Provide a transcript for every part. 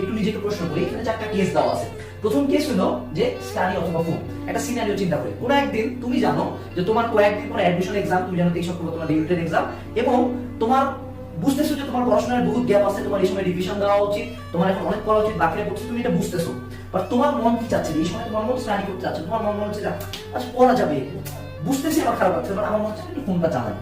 একটু নিজেকে প্রশ্ন করি, এখানে চারটা কেস দেওয়া আছে। প্রথম কেস হলো যে স্টাডি অথবা ফোন। একটা সিনারিও চিন্তা করি, কোনো একদিন তুমি জানো যে তোমার কয়েকদিন পরে অ্যাডমিশন এক্সাম, তুমি জানো 23 অক্টোবর তোমার ডিউটেড এক্সাম, এবং তোমার বুঝতেছো যে তোমার পড়াশোনার বহুত গ্যাপ আছে, তোমার এই সময় রিভিশন দেওয়া উচিত, তোমার এখন অনেক পড়া উচিত, বাকিরা করছে, তুমি এটা বুঝতেছো। বাট তোমার মন কি চাচ্ছে এই সময়? তোমার মন স্টাডি করতে চাচ্ছে, তোমার মন হচ্ছে আচ্ছা পড়া যাবে, বুঝতেছি আমার খারাপ লাগছে, বাট আমার মন চাচ্ছে একটু ফোনটা চালাই।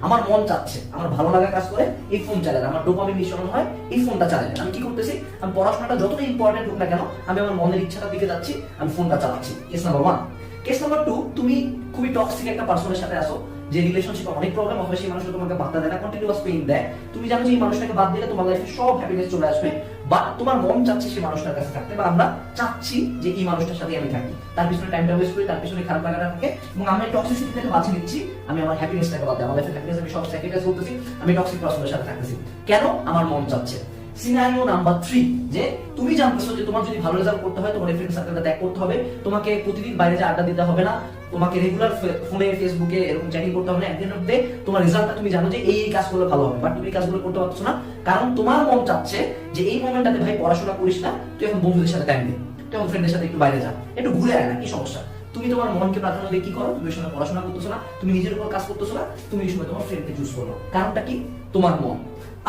আমার মন চাচ্ছে, আমার ভালো লাগা কাজ করে এই ফোন চালাতে, আমার ডোপামিন নিঃসরণ হয় এই ফোনটা চালাতে। আমি কি করতেছি? আমি পড়াশোনাটা যতটা ইম্পর্টেন্ট হোক না কেন, আমি আমার মনের ইচ্ছাটার দিকে যাচ্ছি, আমি ফোনটা চালাচ্ছি। Case number 1। কেস নাম্বার 2, তুমি খুবই টক্সিক একটা পার্সনের সাথে আসো, যে রিলেশনশিপে অনেক প্রবলেম হবে, সেই মানুষটা তোমাকে বার্তা দেয় না, কন্টিনিউয়াস পেইন দেয়। তুমি জানো যে এই মানুষটাকে বাদ দিলে তোমার লাইফে সব হ্যাপিনেস চলে আসবে, বাট তোমার মন চাচ্ছে সেই মানুষটার কাছে থাকতে, বা আমরা চাচ্ছি যে এই মানুষটার সাথে আমি থাকি, তার পিছনে টাইমটা ওয়েস্ট করি, তার পিছনে খারাপ লাগাটা থাকে, এবং আমি টক্সিসিটি থেকে বাঁচিয়ে নিচ্ছি, আমি আমার হ্যাপিনেসটাকে বাদ দিই, আমার লাইফে হ্যাপিনেস আমি সব স্যাক্রিফাইস করতেছি, আমি টক্সিক পার্সনের সাথে থাকতেছি। কেন? আমার মন চাচ্ছে। সিনারিও নাম্বার 3, যে তুমি জানতেছো যে তোমার যদি ভালো রেজাল্ট করতে হয়, তোমার ফ্রেন্ড সার্কেলটা ত্যাগ করতে হবে, তোমাকে প্রতিদিন বাইরে যে আড্ডা দিতে হবে না, তোমাকে রেগুলার ফোনে ফেসবুকে এরকম চ্যাটিং করতে হবে না, একদিন অফ ডে তোমার রেজাল্টটা তুমি জানো যে এই কাজ করলে ভালো হবে, বাট তুমি এই কাজগুলো করতে পারছো না, কারণ তোমার মন চাচ্ছে যে এই মোমেন্টটাতে ভাই পড়াশোনা করিস না, তুই এখন বন্ধুদের সাথে টাইম দে, তুই এখন ফ্রেন্ডের সাথে একটু বাইরে যা, একটু ঘুরে আয় না, কি সমস্যা? তুমি তোমার মনকে প্রাধান্য দিয়ে কি করো? তুমি এই সময় পড়াশোনা করতেছো না, তুমি নিজের উপর কাজ করতেছো না, তুমি এই সময় তোমার ফ্রেন্ডকে চুজ করো। কারণটা কি? তোমার মন।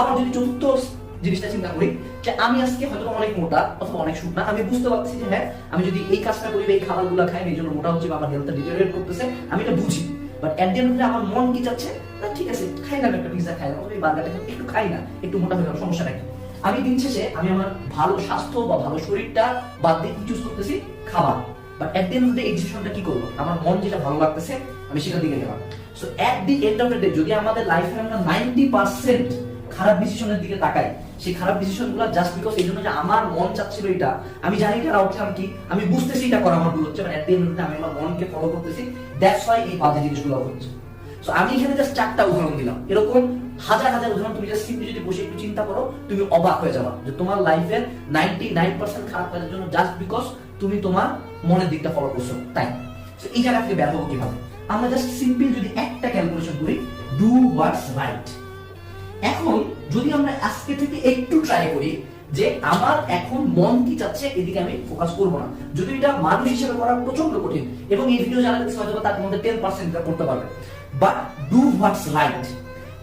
আবার যদি চতুর্থ জিনিসটা চিন্তা করি, যে আমি আজকে হয়তো অনেক মোটা অথবা অনেক শুকনা, আমি বুঝতে পারছি যে হ্যাঁ আমি যদি এই কাজটা করি বা এই খাবারগুলো খাই এই জন্য মোটা হচ্ছে বা আমার হেলথটা ডিটেরিয়রেট করতেছে, আমি এটা বুঝি, but at the end of the আমার মন কি চাচ্ছে? না ঠিক আছে, খাই না, একটা পিজ্জা খাই না, অথবা এই বার্গারটা একটু খাই না, একটু মোটা হয়ে যাওয়ার সমস্যা নাকি? আমি দিন শেষে আমি আমার ভালো স্বাস্থ্য বা ভালো শরীরটা বাদ দিয়ে কি চুজ করতেছি? খাবার। But at the end of the এই ডিসিশনটা কি করবো? আমার মন যেটা ভালো লাগতেছে আমি সেটার দিকে গেলাম। So at the end of the day যদি আমাদের লাইফে আমরা 90% খারাপ ডিসিশনের দিকে তাকাই, সেই খারাপ ডিসিশনগুলো জাস্ট বিকজ এই জন্য যে আমার মন চাচ্ছিল এটা, আমি জানি এটার আউটকাম কি, আমি বুঝতেছি এটা করা আমার ভুল হচ্ছে, মানে এট দি এন্ড অফ দ্য আমি আমার মনকে ফলো করতেছি, দ্যাটস হোয়াই এই বাজে জিনিসগুলো হচ্ছে। সো আমি এখানে জাস্ট 4টা উদাহরণ দিলাম, এরকম হাজার হাজার উদাহরণ তুমি জাস্ট সিম্পলি যদি বসে একটু চিন্তা করো, তুমি অবাক হয়ে যাবে যে তোমার লাইফের 99% খারাপ কাজের জন্য জাস্ট বিকজ তুমি তোমার মনের দিকটা ফলো করছো, তাই। সো এই জায়গা থেকে বের হবো কিভাবে? আমরা জাস্ট সিম্পল যদি একটা ক্যালকুলেশন করি, ডু হোয়াটস রাইট। এখন যদি আমরা আজকে থেকে একটু ট্রাই করি যে আমার এখন মন কি চাচ্ছে এদিকে আমি ফোকাস করব না, যদি এটা মানুষ হিসেবে করা প্রচন্ড কঠিন, এবং এই ভিডিও যারা দেখছে হয়তো তার মধ্যে 10% এটা করতে পারবে, but do what's right.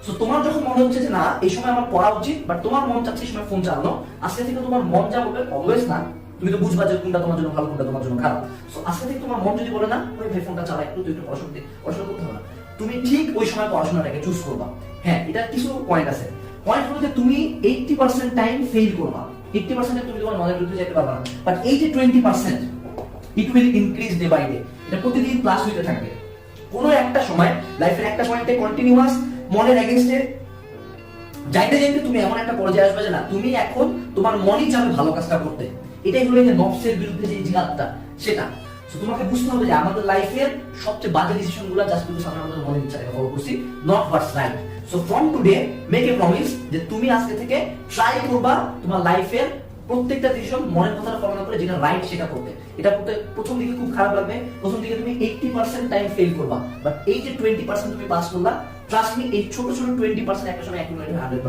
So তোমার যখন মনে হচ্ছে যে না এই সময় আমার পড়া উচিত, বাট তোমার মন চাচ্ছে এই সময় ফোন চালানো, আজকে থেকে তোমার মন যা বলবে, অলওয়েজ না, তুমি তো বুঝবা যে কোনটা তোমার জন্য ভালো কোনটা তোমার জন্য খারাপ। সো আজকে থেকে তোমার মন যদি বলে না ওই ভাই ফোনটা চালা, একটু তুই একটু পড়াশোনা করতে হবে না, তুমি ঠিক ওই সময় পড়াশোনাটাকে চুজ করবা। হ্যাঁ, এটা কিছু পয়েন্ট আছে। পয়েন্ট হলো যে তুমি 80% টাইম ফেল করবা, 80% তুমি তোমার মনের বিরুদ্ধে যেতে পারবা না, বাট এই যে 20% it will increase day by day, এটা প্রতিদিন প্লাস হইতে থাকবে। কোনো একটা সময় লাইফের একটা পয়েন্টে কন্টিনিউয়াস মনের এগেইনস্টে যাইতে যাইতে তুমি এমন একটা পর্যায়ে আসবে যে না তুমি এখন তোমার মনই চাবে ভালো কাজটা করতে, এটাই হলো যে নফসের বিরুদ্ধে যে জিহাদটা, সেটা। সো তোমাকে বুঝতে হবে যে আমাদের লাইফের সবচেয়ে বাজে ডিসিশনগুলো জাস্ট বিকজ আমরা আমাদের মনের ইচ্ছাকে ফলো করছি, not what's right. So from today make a promise যে তুমি আজকে থেকে ট্রাই করবা তোমার লাইফের প্রত্যেকটা ডিসিশন মনের কথাটা ফলো না করে যেটা রাইট সেটা করতে। এটা করতে প্রথম দিকে খুব খারাপ লাগবে, প্রথম দিকে তুমি 80% টাইম ফেল করবা, বাট এই যে 20% তুমি পাস করলা, ট্রাস্ট মি এই ছোট ছোট 20% একটা সময় অ্যাকুমুলেট 100%